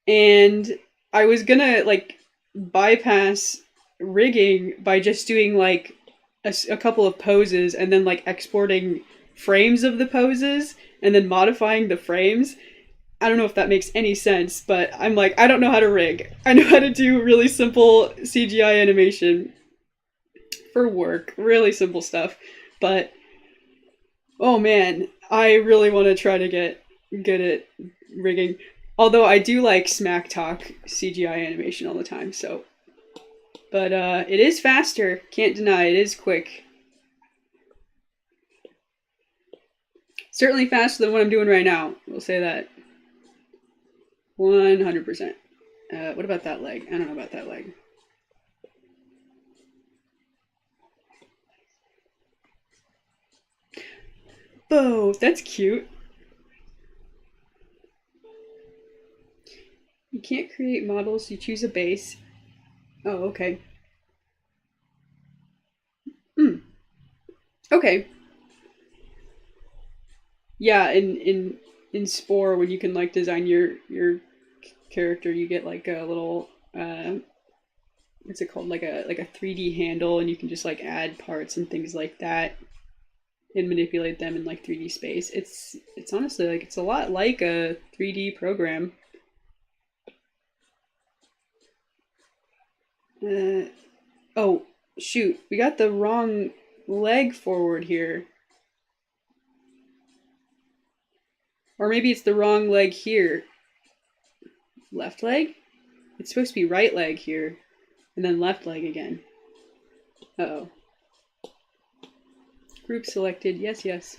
And I was gonna like bypass rigging by just doing like a couple of poses and then like exporting frames of the poses and then modifying the frames. I don't know if that makes any sense, but I'm like, I don't know how to rig. I know how to do really simple CGI animation for work, really simple stuff. But oh man, I really want to try to get good at rigging. Although I do like smack talk CGI animation all the time, so. But it is faster, can't deny it is quick. Certainly faster than what I'm doing right now, we'll say that. 100%. What about that leg? I don't know about that leg. Oh, that's cute. You can't create models, you choose a base. Oh, okay. Hmm. Okay. Yeah, in Spore, when you can like design your character, you get like a little what's it called? Like a 3D handle, and you can just like add parts and things like that and manipulate them in like 3D space. It's honestly like it's a lot like a 3D program. Oh shoot, we got the wrong leg forward here. Or maybe it's the wrong leg here. Left leg? It's supposed to be right leg here, and then left leg again. Uh-oh. Group selected, yes, yes.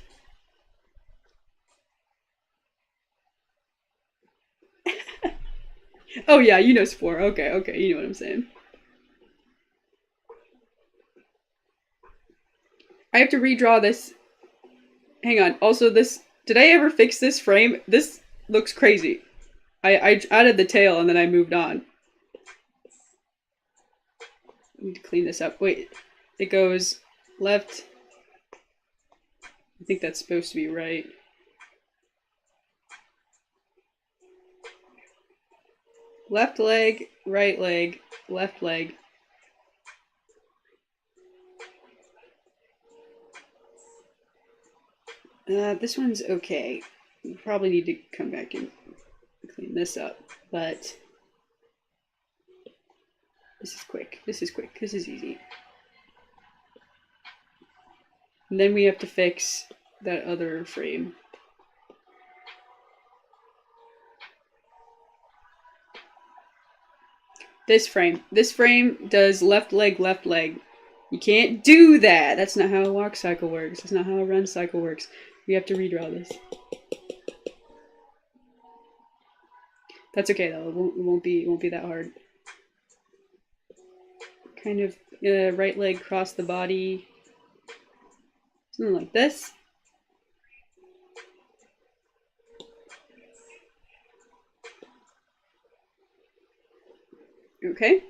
Oh yeah, you know Spore. Okay, okay, you know what I'm saying. I have to redraw this. Hang on. Also, this. Did I ever fix this frame? This looks crazy. I added the tail and then I moved on. I need to clean this up. Wait. It goes left. I think that's supposed to be right. Left leg, left leg. This one's okay. We probably need to come back and clean this up, but this is quick. This is quick. This is easy. And then we have to fix that other frame. This frame does left leg, left leg. You can't do that. That's not how a walk cycle works. That's not how a run cycle works. We have to redraw this. That's okay though. It won't be that hard. Kind of right leg cross the body. Something like this. Okay.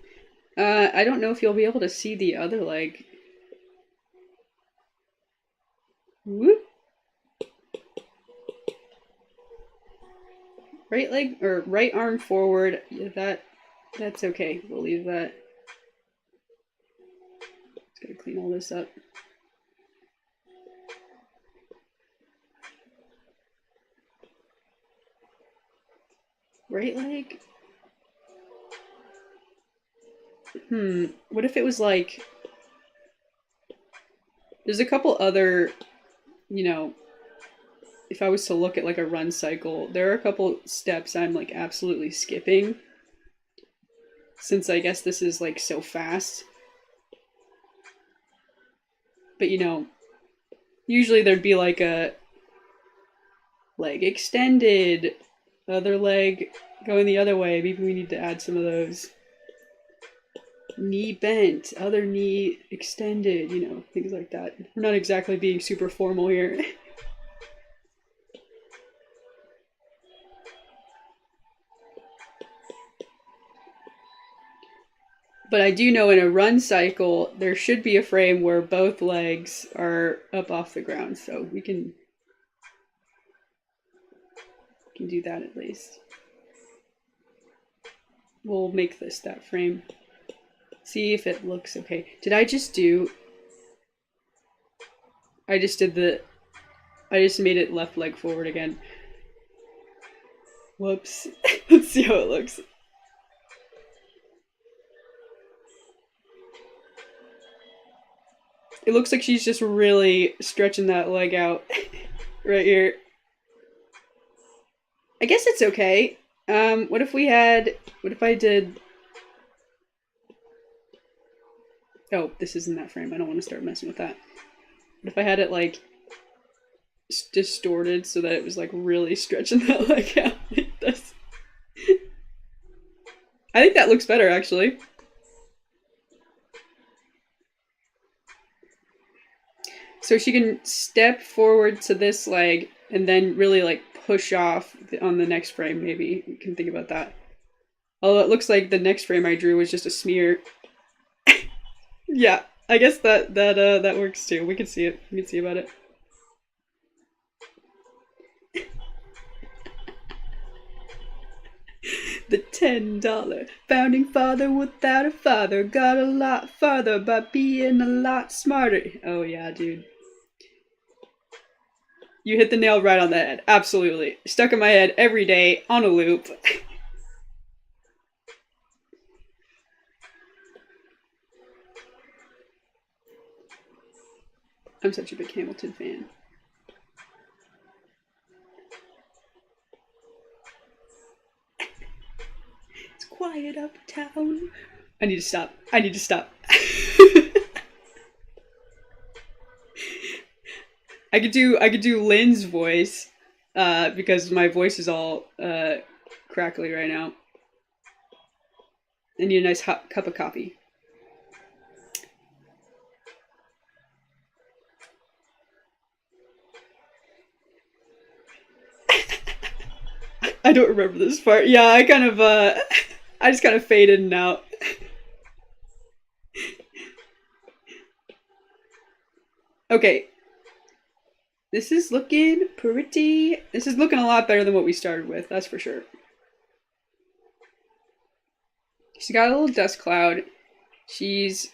I don't know if you'll be able to see the other leg. Whoop. Right leg or right arm forward. Yeah, that's okay. We'll leave that. Just gotta clean all this up. Right leg? What if it was like... There's a couple other, you know, if I was to look at like a run cycle, there are a couple steps I'm like absolutely skipping. Since I guess this is like so fast. But you know, usually there'd be like a leg extended, other leg going the other way. Maybe we need to add some of those. Knee bent, other knee extended, you know, things like that. We're not exactly being super formal here. But I do know in a run cycle, there should be a frame where both legs are up off the ground, so we can do that at least. We'll make this that frame. See if it looks okay. Did I just do... I just made it left leg forward again. Whoops. Let's see how it looks. It looks like she's just really stretching that leg out right here. I guess it's okay. What if I did... Oh, this isn't that frame. I don't want to start messing with that. What if I had it, like, distorted so that it was, like, really stretching that leg out like this? I think that looks better, actually. So she can step forward to this leg and then really, like, push off on the next frame, maybe. You can think about that. Although it looks like the next frame I drew was just a smear. Yeah, I guess that works too. We can see it. We can see about it. The $10 founding father without a father got a lot farther by being a lot smarter. Oh yeah, dude. You hit the nail right on the head. Absolutely. Stuck in my head every day on a loop. I'm such a big Hamilton fan. It's quiet uptown. I need to stop. I need to stop. I could do Lynn's voice, because my voice is all crackly right now. I need a nice hot cup of coffee. I don't remember this part. Yeah, I kind of I just kind of fade in and out. Okay. This is looking pretty. This is looking a lot better than what we started with, that's for sure. She's got a little dust cloud. She's...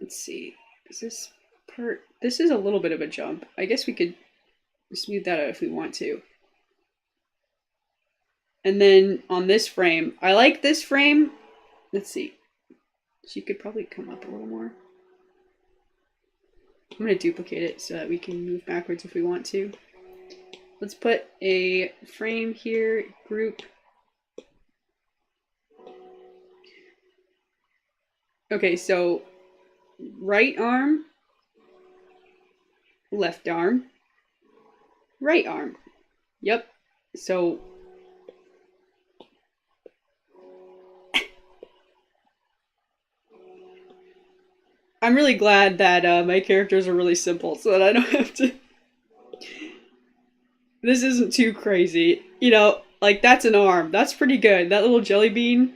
Let's see. Is this part... This is a little bit of a jump. I guess we could smooth that out if we want to. And then on this frame, I like this frame. Let's see. She could probably come up a little more. I'm going to duplicate it so that we can move backwards if we want to. Let's put a frame here, group. Okay, so right arm, left arm, right arm. Yep. So I'm really glad that my characters are really simple so that I don't have to... This isn't too crazy. You know, like that's an arm. That's pretty good. That little jelly bean.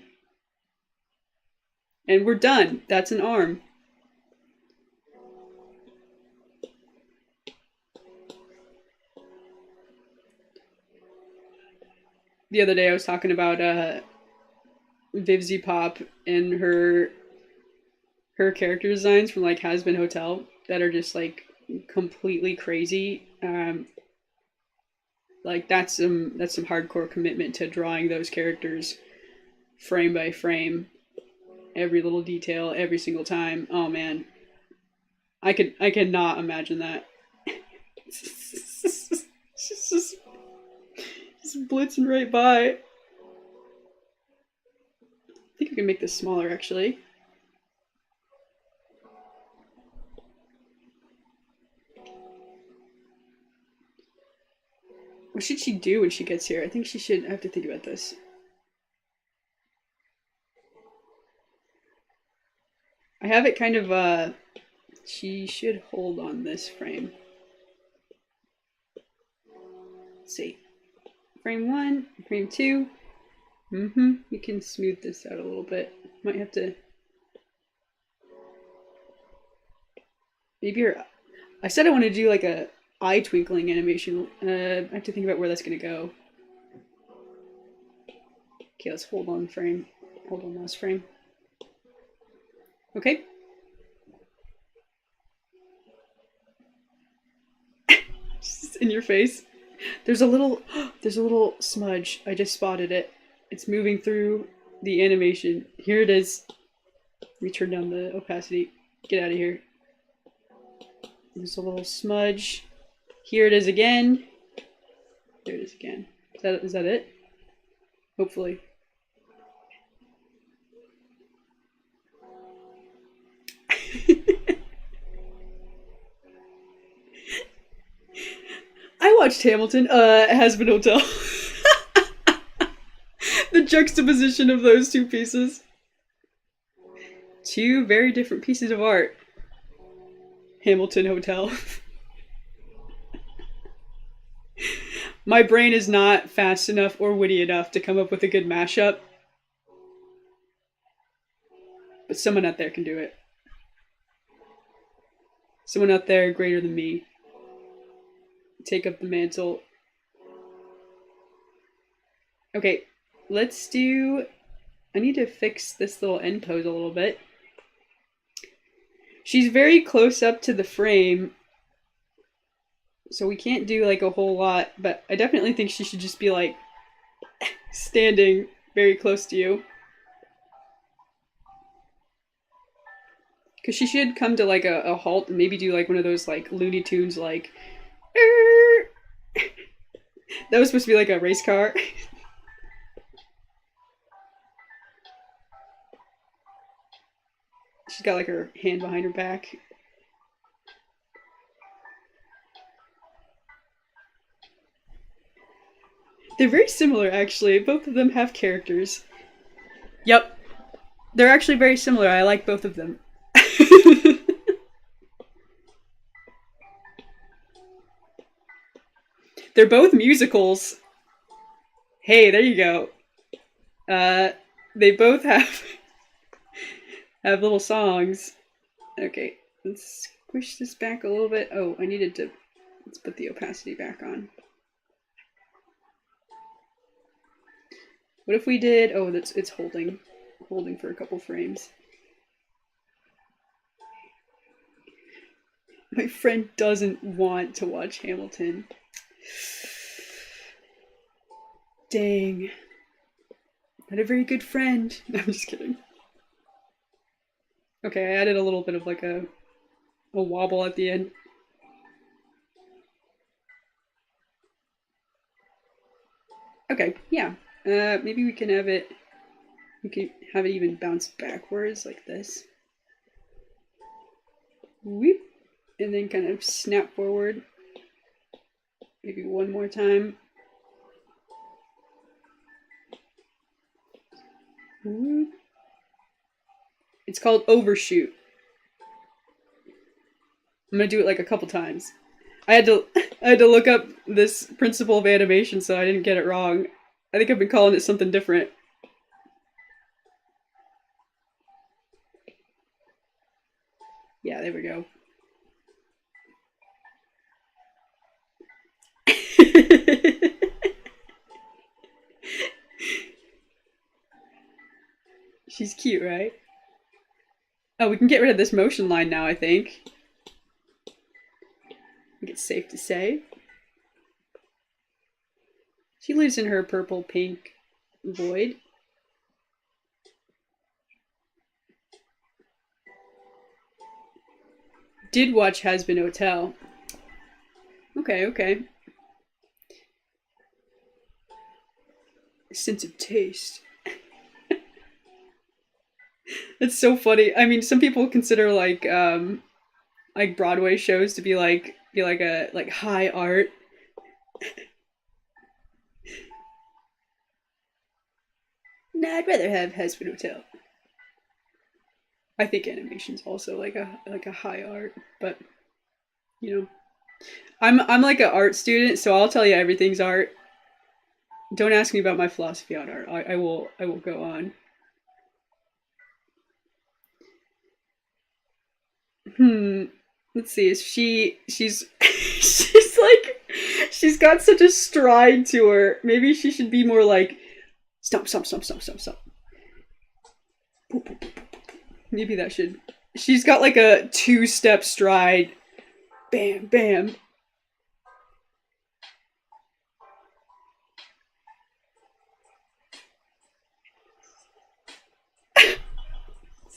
And we're done. That's an arm. The other day I was talking about Vivzy Pop and her character designs from like Has Been Hotel that are just like completely crazy. Like that's some hardcore commitment to drawing those characters frame by frame, every little detail, every single time. Oh man, I cannot imagine that. It's just blitzing right by. I think I can make this smaller actually. What should she do when she gets here? I think she should... I have to think about this. I have it kind of, she should hold on this frame. Let's see. Frame 1, frame 2. We can smooth this out a little bit. Might have to... Maybe her... I said I want to do like a eye twinkling animation. I have to think about where that's going to go. Okay, let's hold on frame. Hold on last frame. Okay. Just in your face. There's a little smudge. I just spotted it. It's moving through the animation. Here it is. Let me turn down the opacity. Get out of here. There's a little smudge. Here it is again. There it is again. Is that it? Hopefully. I watched Hamilton. Has-Been Hotel. The juxtaposition of those two pieces. Two very different pieces of art. Hamilton Hotel. My brain is not fast enough or witty enough to come up with a good mashup. But someone out there can do it. Someone out there greater than me. Take up the mantle. Okay, let's do... I need to fix this little end pose a little bit. She's very close up to the frame, so we can't do like a whole lot, but I definitely think she should just be like standing very close to you. Because she should come to like a halt and maybe do like one of those like Looney Tunes like that was supposed to be like a race car. She's got like her hand behind her back. They're very similar, actually. Both of them have characters. Yep. They're actually very similar. I like both of them. They're both musicals. Hey, there you go. They both have little songs. Okay, let's squish this back a little bit. Oh, let's put the opacity back on. What if we did, it's holding for a couple frames. My friend doesn't want to watch Hamilton. Dang. Not a very good friend. No, I'm just kidding. Okay, I added a little bit of like a wobble at the end. Okay, yeah. Maybe we can have it even bounce backwards like this. Whoop. And then kind of snap forward. Maybe one more time. Whoop. It's called overshoot. I'm gonna do it like a couple times. I had to look up this principle of animation so I didn't get it wrong. I think I've been calling it something different. Yeah, there we go. She's cute, right? Oh, we can get rid of this motion line now, I think. I think it's safe to say. She lives in her purple-pink void. Did watch Has-Been Hotel. Okay. Sense of taste. It's so funny. I mean, some people consider like Broadway shows to be like high art. Nah, I'd rather have Has-Been Hotel. I think animation's also like a high art, but you know, I'm like an art student, so I'll tell you everything's art. Don't ask me about my philosophy on art. I will go on. Let's see. She's she's got such a stride to her. Maybe she should be more like stomp. Maybe that should. She's got like a 2-step stride. Bam, bam.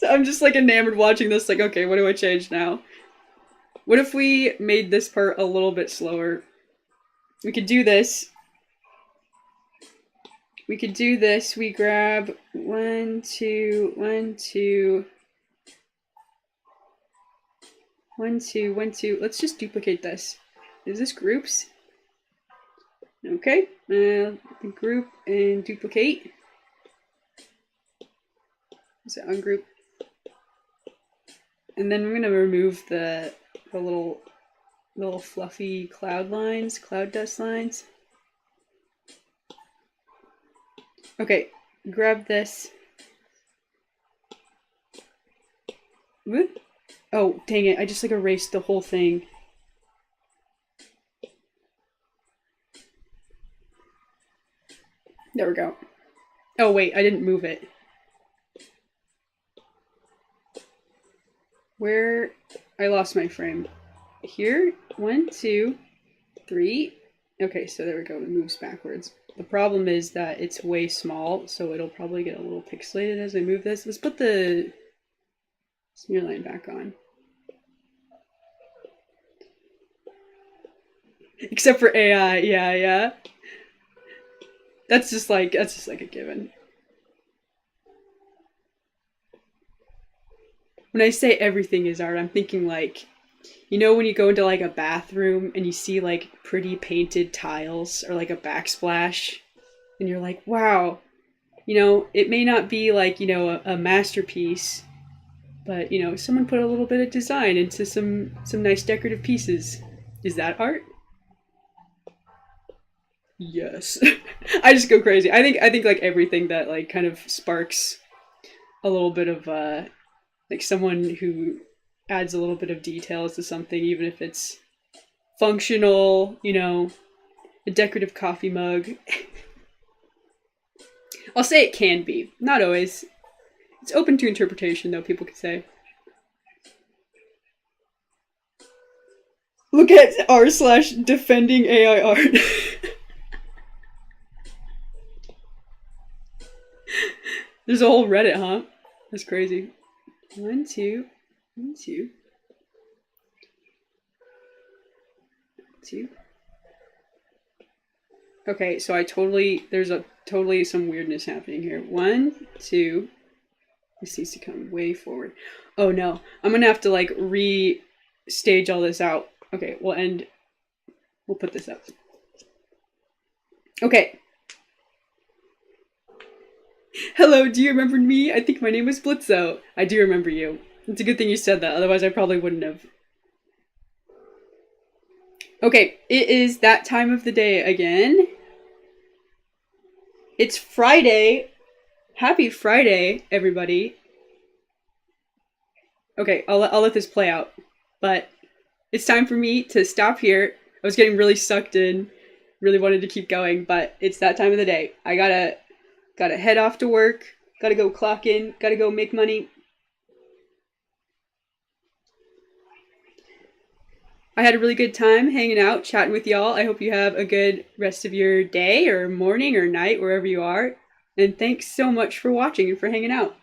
So I'm just like enamored watching this, like, okay, what do I change now? What if we made this part a little bit slower? We could do this. We could do this. We grab 1, 2, 1, 2, 1, 2, 1, 2. Let's just duplicate this. Is this groups? Okay. Group and duplicate. Is it ungroup? And then we're gonna remove the little fluffy cloud lines, cloud dust lines. Okay, grab this. Whoop. Oh, dang it, I just like erased the whole thing. There we go. Oh wait, I didn't move it. Where? I lost my frame. Here? 1, 2, 3. Okay, so there we go, it moves backwards. The problem is that it's way small, so it'll probably get a little pixelated as I move this. Let's put the smear line back on. Except for AI, yeah. That's just like a given. When I say everything is art, I'm thinking like, you know when you go into like a bathroom and you see like pretty painted tiles or like a backsplash and you're like, wow, you know, it may not be like, you know, a masterpiece, but you know, someone put a little bit of design into some nice decorative pieces. Is that art? Yes. I just go crazy. I think like everything that like kind of sparks a little bit of like someone who adds a little bit of details to something, even if it's functional, you know, a decorative coffee mug. I'll say it can be. Not always. It's open to interpretation, though, people could say. Look at r/defending AI art. There's a whole Reddit, huh? That's crazy. 1, 2, 1, 2. 2. Okay, so there's totally some weirdness happening here. 1, 2. This needs to come way forward. Oh no, I'm gonna have to like re-stage all this out. Okay, we'll put this up. Okay. Hello, do you remember me? I think my name was Blitzo. I do remember you. It's a good thing you said that, otherwise I probably wouldn't have. Okay, it is that time of the day again. It's Friday. Happy Friday, everybody. Okay, I'll let this play out. But it's time for me to stop here. I was getting really sucked in, really wanted to keep going, but it's that time of the day. I gotta head off to work, gotta go clock in, gotta go make money. I had a really good time hanging out, chatting with y'all. I hope you have a good rest of your day or morning or night, wherever you are. And thanks so much for watching and for hanging out.